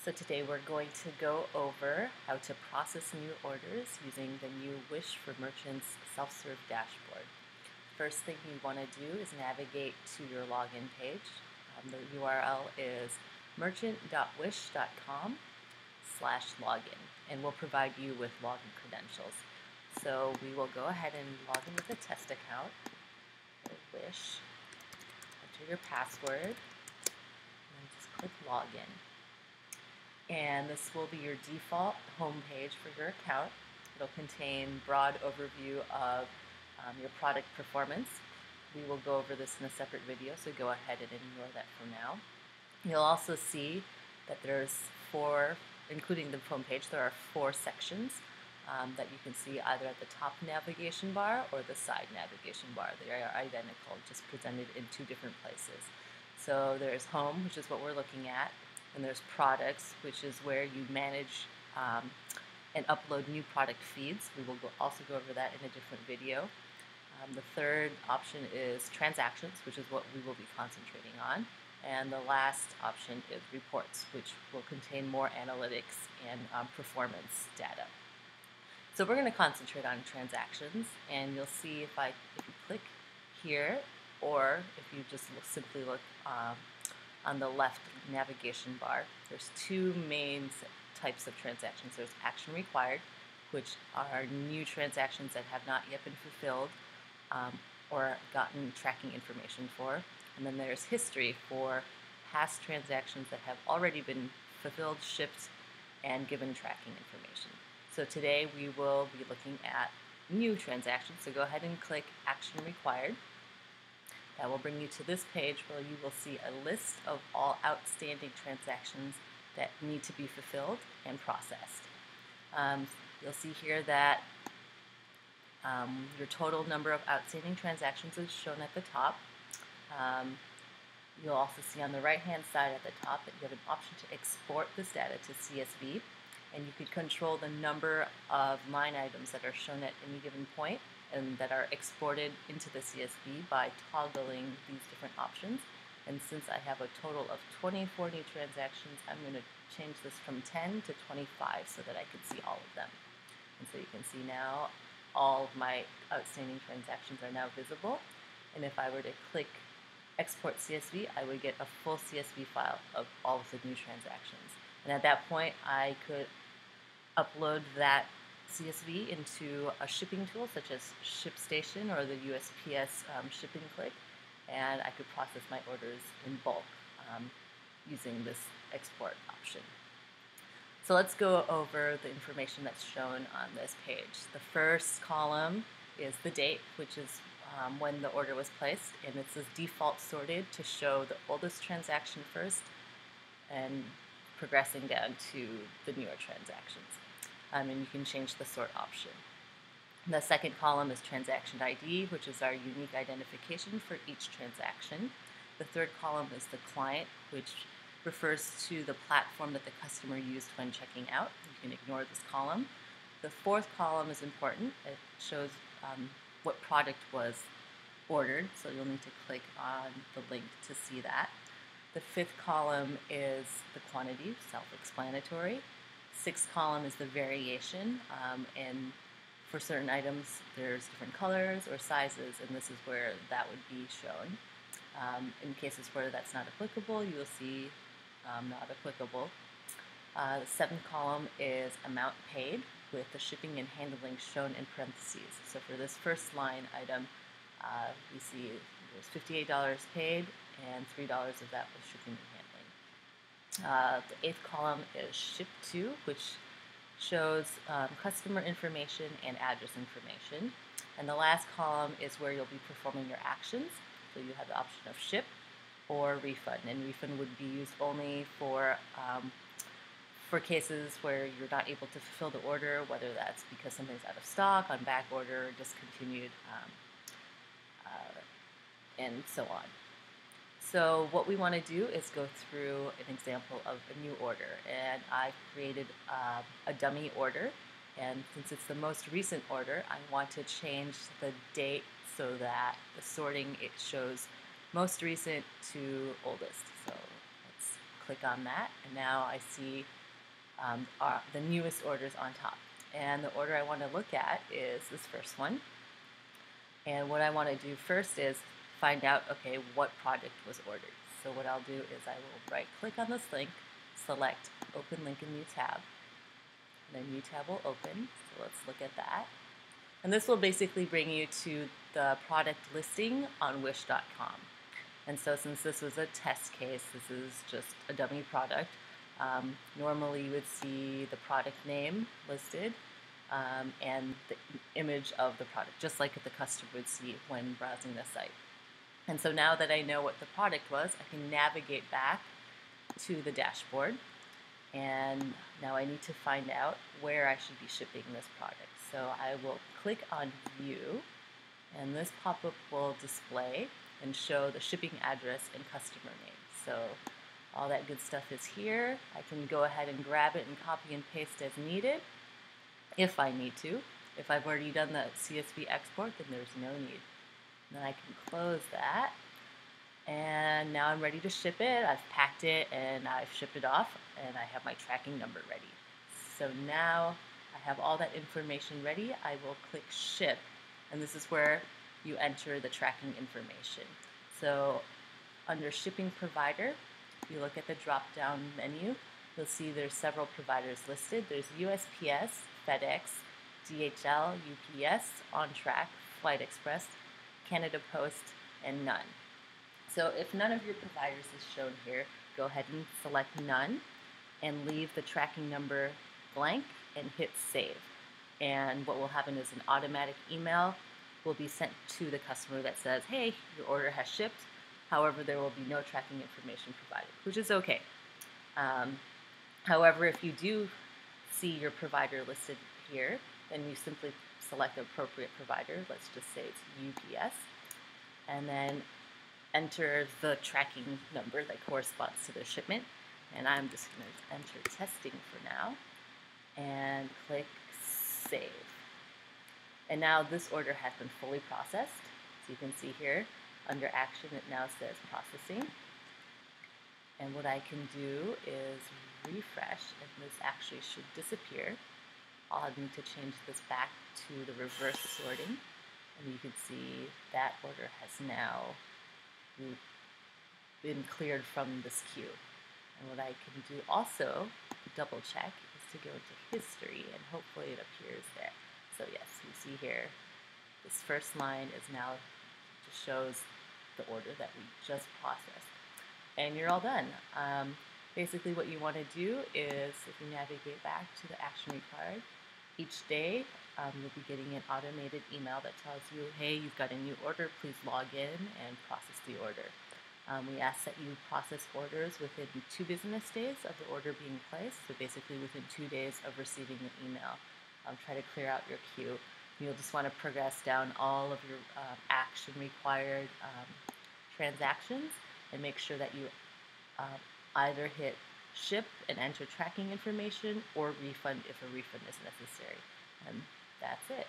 So today we're going to go over how to process new orders using the new Wish for Merchants self-serve dashboard. First thing you want to do is navigate to your login page. The URL is merchant.wish.com/login, and we'll provide you with login credentials. So we will go ahead and log in with a test account for Wish. Enter your password, and just click Login. And this will be your default homepage for your account. It'll contain broad overview of your product performance. We will go over this in a separate video, so go ahead and ignore that for now. You'll also see that there's including the homepage, there are 4 sections that you can see either at the top navigation bar or the side navigation bar. They are identical, just presented in 2 different places. So there's Home, which is what we're looking at, and there's Products, which is where you manage and upload new product feeds. We will also go over that in a different video. The third option is Transactions, which is what we will be concentrating on. And the last option is Reports, which will contain more analytics and performance data. So we're going to concentrate on Transactions, and you'll see if you click here, or if you just simply look on the left navigation bar, there's 2 main types of transactions. There's Action Required, which are new transactions that have not yet been fulfilled or gotten tracking information for. And then there's History for past transactions that have already been fulfilled, shipped, and given tracking information. So today we will be looking at new transactions. So go ahead and click Action Required. That will bring you to this page where you will see a list of all outstanding transactions that need to be fulfilled and processed. You'll see here that your total number of outstanding transactions is shown at the top. You'll also see on the right-hand side at the top that you have an option to export this data to CSV, and you could control the number of line items that are shown at any given point and that are exported into the CSV by toggling these different options. And since I have a total of 2040 transactions, I'm going to change this from 10 to 25 so that I can see all of them. And so you can see now all of my outstanding transactions are now visible. And if I were to click Export CSV, I would get a full CSV file of all of the new transactions. And at that point, I could upload that CSV into a shipping tool such as ShipStation or the USPS shipping click, and I could process my orders in bulk using this export option. So let's go over the information that's shown on this page. The first column is the date, which is when the order was placed, and it says default sorted to show the oldest transaction first and progressing down to the newer transactions. And you can change the sort option. The second column is Transaction ID, which is our unique identification for each transaction. The third column is the client, which refers to the platform that the customer used when checking out. You can ignore this column. The fourth column is important. It shows what product was ordered, so you'll need to click on the link to see that. The fifth column is the quantity, self-explanatory. Sixth column is the variation, and for certain items there's different colors or sizes, and this is where that would be shown. In cases where that's not applicable, you will see not applicable. The seventh column is amount paid, with the shipping and handling shown in parentheses. So for this first line item, we see there's $58 paid, and $3 of that was shipping and handling. The eighth column is ship to, which shows customer information and address information. And the last column is where you'll be performing your actions. So you have the option of ship or refund, and refund would be used only for cases where you're not able to fulfill the order, whether that's because something's out of stock, on back order, discontinued, and so on. So what we want to do is go through an example of a new order, and I've created a dummy order, and since it's the most recent order, I want to change the date so that the sorting, it shows most recent to oldest. So let's click on that, and now I see are the newest orders on top. And the order I want to look at is this first one. And what I want to do first is find out, okay, what product was ordered. So what I'll do is I will right click on this link, select open link in new tab, and a new tab will open. So let's look at that. And this will basically bring you to the product listing on Wish.com. And so since this was a test case, this is just a dummy product. Normally you would see the product name listed and the image of the product, just like the customer would see when browsing the site. And so now that I know what the product was, I can navigate back to the dashboard. And now I need to find out where I should be shipping this product. So I will click on View, and this pop-up will display and show the shipping address and customer name. So all that good stuff is here. I can go ahead and grab it and copy and paste as needed, if I need to. If I've already done the CSV export, then there's no need. Then I can close that. And now I'm ready to ship it. I've packed it and I've shipped it off, and I have my tracking number ready. So now I have all that information ready. I will click ship, and this is where you enter the tracking information. So under shipping provider, if you look at the drop down menu, you'll see there's several providers listed. There's USPS, FedEx, DHL, UPS, OnTrack, Flight Express, Canada Post, and none. So if none of your providers is shown here, go ahead and select none and leave the tracking number blank and hit save. And what will happen is an automatic email will be sent to the customer that says, hey, your order has shipped. However, there will be no tracking information provided, which is okay. However, if you do see your provider listed here, then you simply select the appropriate provider. Let's just say it's UPS, and then enter the tracking number that corresponds to the shipment. And I'm just going to enter testing for now and click save. And now this order has been fully processed. So you can see here under action it now says processing. And what I can do is refresh, and this actually should disappear. I'll need to change this back to the reverse sorting, and you can see that order has now been cleared from this queue. And what I can do also, double check, is to go into history, and hopefully it appears there. So yes, you see here, this first line is now just shows the order that we just processed. And you're all done. Basically what you want to do is, if you navigate back to the action required, each day you'll be getting an automated email that tells you, hey, you've got a new order, please log in and process the order. We ask that you process orders within 2 business days of the order being placed, so basically within 2 days of receiving the email. Try to clear out your queue. You'll just want to progress down all of your action required transactions and make sure that you either hit ship and enter tracking information or refund if a refund is necessary. And that's it.